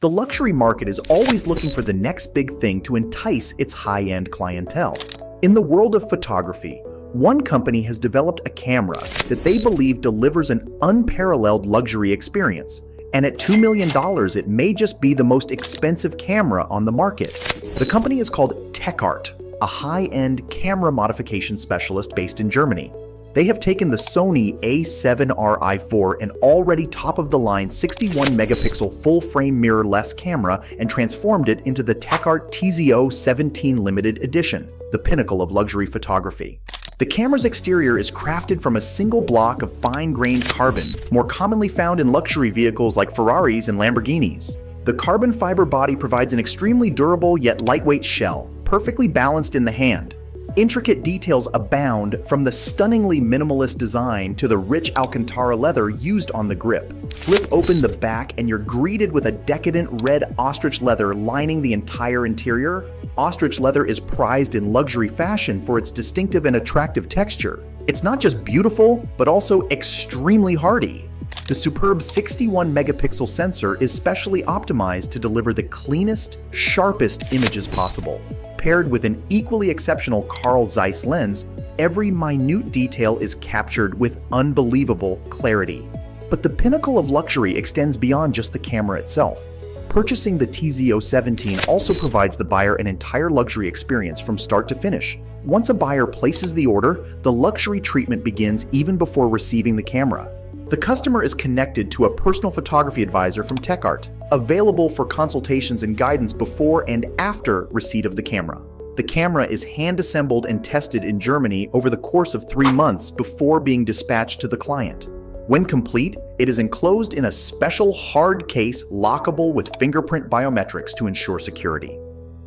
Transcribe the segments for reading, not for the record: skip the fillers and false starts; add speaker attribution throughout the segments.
Speaker 1: The luxury market is always looking for the next big thing to entice its high-end clientele. In the world of photography, one company has developed a camera that they believe delivers an unparalleled luxury experience. And at $2 million, it may just be the most expensive camera on the market. The company is called TECHART, a high-end camera modification specialist based in Germany. They have taken the Sony A7R IV, an already top-of-the-line 61-megapixel full-frame mirrorless camera, and transformed it into the TECHART TZO 17 limited edition, the pinnacle of luxury photography. The camera's exterior is crafted from a single block of fine-grained carbon, more commonly found in luxury vehicles like Ferraris and Lamborghinis. The carbon fiber body provides an extremely durable yet lightweight shell, perfectly balanced in the hand. Intricate details abound, from the stunningly minimalist design to the rich Alcantara leather used on the grip. Flip open the back and you're greeted with a decadent red ostrich leather lining the entire interior. Ostrich leather is prized in luxury fashion for its distinctive and attractive texture. It's not just beautiful, but also extremely hardy. The superb 61-megapixel sensor is specially optimized to deliver the cleanest, sharpest images possible. Paired with an equally exceptional Carl Zeiss lens, every minute detail is captured with unbelievable clarity. But the pinnacle of luxury extends beyond just the camera itself. Purchasing the TZO 17 also provides the buyer an entire luxury experience from start to finish. Once a buyer places the order, the luxury treatment begins even before receiving the camera. The customer is connected to a personal photography advisor from TECHART, available for consultations and guidance before and after receipt of the camera. The camera is hand-assembled and tested in Germany over the course of 3 months before being dispatched to the client. When complete, it is enclosed in a special hard case lockable with fingerprint biometrics to ensure security.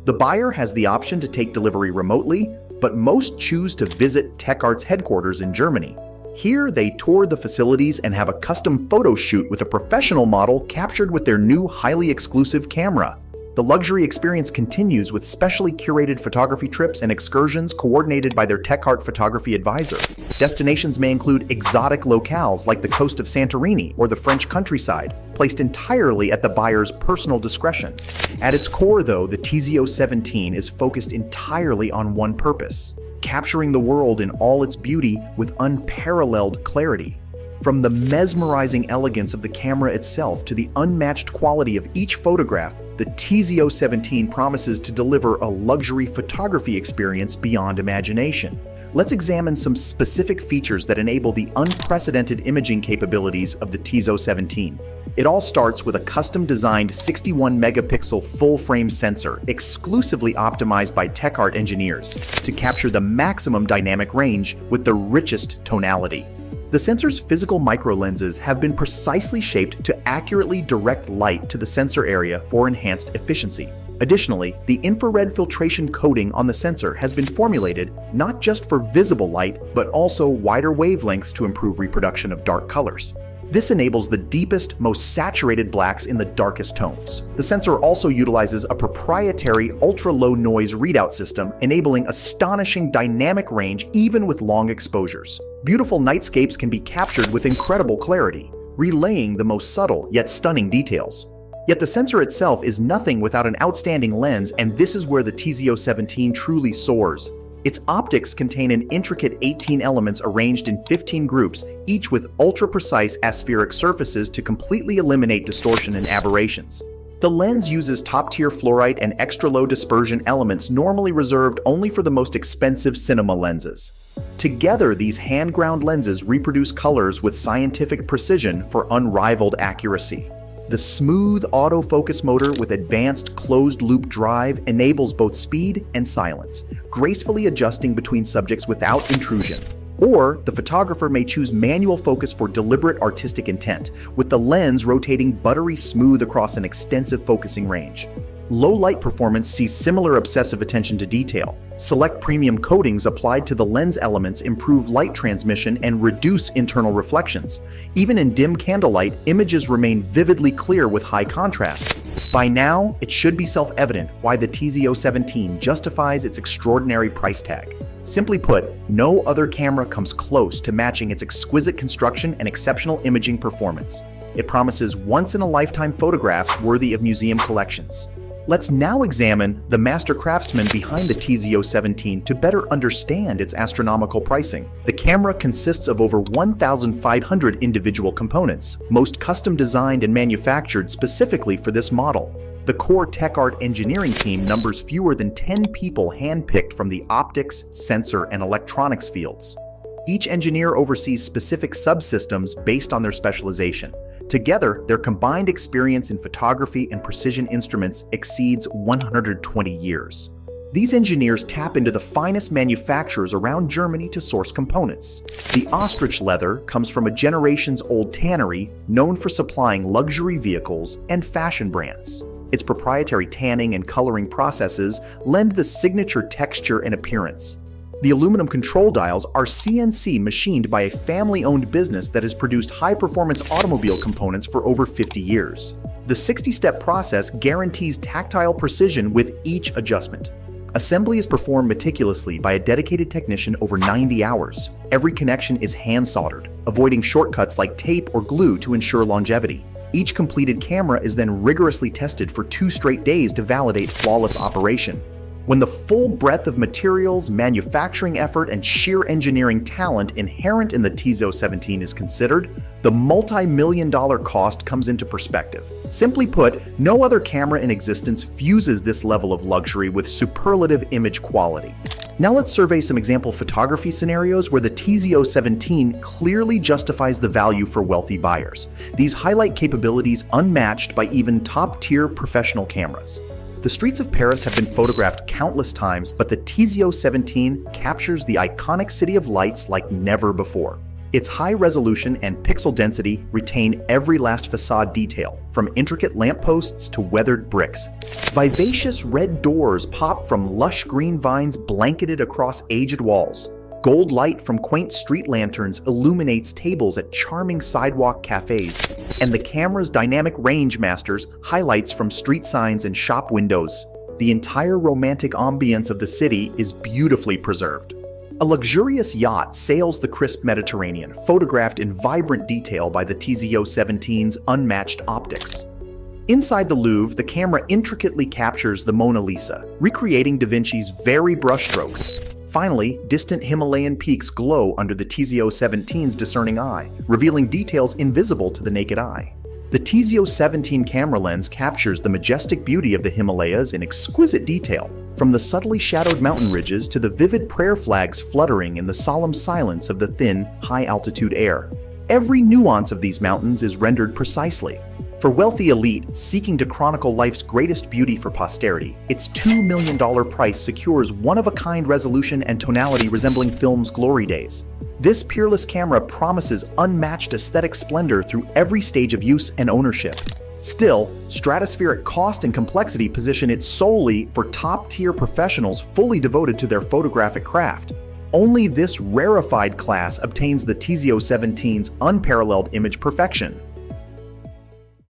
Speaker 1: The buyer has the option to take delivery remotely, but most choose to visit TECHART's headquarters in Germany. Here, they tour the facilities and have a custom photo shoot with a professional model captured with their new highly exclusive camera. The luxury experience continues with specially curated photography trips and excursions coordinated by their TECHART photography advisor. Destinations may include exotic locales like the coast of Santorini or the French countryside, placed entirely at the buyer's personal discretion. At its core, though, the TZO 17 is focused entirely on one purpose: capturing the world in all its beauty with unparalleled clarity. From the mesmerizing elegance of the camera itself to the unmatched quality of each photograph, the TZO 17 promises to deliver a luxury photography experience beyond imagination. Let's examine some specific features that enable the unprecedented imaging capabilities of the TZO 17. It all starts with a custom-designed 61-megapixel full-frame sensor exclusively optimized by TECHART engineers to capture the maximum dynamic range with the richest tonality. The sensor's physical microlenses have been precisely shaped to accurately direct light to the sensor area for enhanced efficiency. Additionally, the infrared filtration coating on the sensor has been formulated not just for visible light, but also wider wavelengths to improve reproduction of dark colors. This enables the deepest, most saturated blacks in the darkest tones. The sensor also utilizes a proprietary ultra-low noise readout system, enabling astonishing dynamic range even with long exposures. Beautiful nightscapes can be captured with incredible clarity, relaying the most subtle yet stunning details. Yet the sensor itself is nothing without an outstanding lens, and this is where the TZO 17 truly soars. Its optics contain an intricate 18 elements arranged in 15 groups, each with ultra-precise aspheric surfaces to completely eliminate distortion and aberrations. The lens uses top-tier fluorite and extra-low dispersion elements normally reserved only for the most expensive cinema lenses. Together, these hand-ground lenses reproduce colors with scientific precision for unrivaled accuracy. The smooth autofocus motor with advanced closed-loop drive enables both speed and silence, gracefully adjusting between subjects without intrusion. Or the photographer may choose manual focus for deliberate artistic intent, with the lens rotating buttery smooth across an extensive focusing range. Low light performance sees similar obsessive attention to detail. Select premium coatings applied to the lens elements improve light transmission and reduce internal reflections. Even in dim candlelight, images remain vividly clear with high contrast. By now, it should be self-evident why the TZO 17 justifies its extraordinary price tag. Simply put, no other camera comes close to matching its exquisite construction and exceptional imaging performance. It promises once-in-a-lifetime photographs worthy of museum collections. Let's now examine the master craftsman behind the TZO-17 to better understand its astronomical pricing. The camera consists of over 1,500 individual components, most custom designed and manufactured specifically for this model. The core TECHART engineering team numbers fewer than 10 people handpicked from the optics, sensor, and electronics fields. Each engineer oversees specific subsystems based on their specialization. Together, their combined experience in photography and precision instruments exceeds 120 years. These engineers tap into the finest manufacturers around Germany to source components. The ostrich leather comes from a generations-old tannery known for supplying luxury vehicles and fashion brands. Its proprietary tanning and coloring processes lend the signature texture and appearance. The aluminum control dials are CNC machined by a family-owned business that has produced high-performance automobile components for over 50 years. The 60-step process guarantees tactile precision with each adjustment. Assembly is performed meticulously by a dedicated technician over 90 hours. Every connection is hand-soldered, avoiding shortcuts like tape or glue to ensure longevity. Each completed camera is then rigorously tested for 2 straight days to validate flawless operation. When the full breadth of materials, manufacturing effort, and sheer engineering talent inherent in the TZO-17 is considered, the multi-million-dollar cost comes into perspective. Simply put, no other camera in existence fuses this level of luxury with superlative image quality. Now let's survey some example photography scenarios where the TZO-17 clearly justifies the value for wealthy buyers. These highlight capabilities unmatched by even top-tier professional cameras. The streets of Paris have been photographed countless times, but the TZO-17 captures the iconic city of lights like never before. Its high resolution and pixel density retain every last facade detail, from intricate lampposts to weathered bricks. Vivacious red doors pop from lush green vines blanketed across aged walls. Gold light from quaint street lanterns illuminates tables at charming sidewalk cafes, and the camera's dynamic range masters highlights from street signs and shop windows. The entire romantic ambience of the city is beautifully preserved. A luxurious yacht sails the crisp Mediterranean, photographed in vibrant detail by the TZO-17's unmatched optics. Inside the Louvre, the camera intricately captures the Mona Lisa, recreating Da Vinci's very brushstrokes. Finally, distant Himalayan peaks glow under the TZO-17's discerning eye, revealing details invisible to the naked eye. The TZO-17 camera lens captures the majestic beauty of the Himalayas in exquisite detail, from the subtly shadowed mountain ridges to the vivid prayer flags fluttering in the solemn silence of the thin, high-altitude air. Every nuance of these mountains is rendered precisely. For wealthy elite seeking to chronicle life's greatest beauty for posterity, its $2 million price secures one-of-a-kind resolution and tonality resembling film's glory days. This peerless camera promises unmatched aesthetic splendor through every stage of use and ownership. Still, stratospheric cost and complexity position it solely for top-tier professionals fully devoted to their photographic craft. Only this rarefied class obtains the TZO-17's unparalleled image perfection.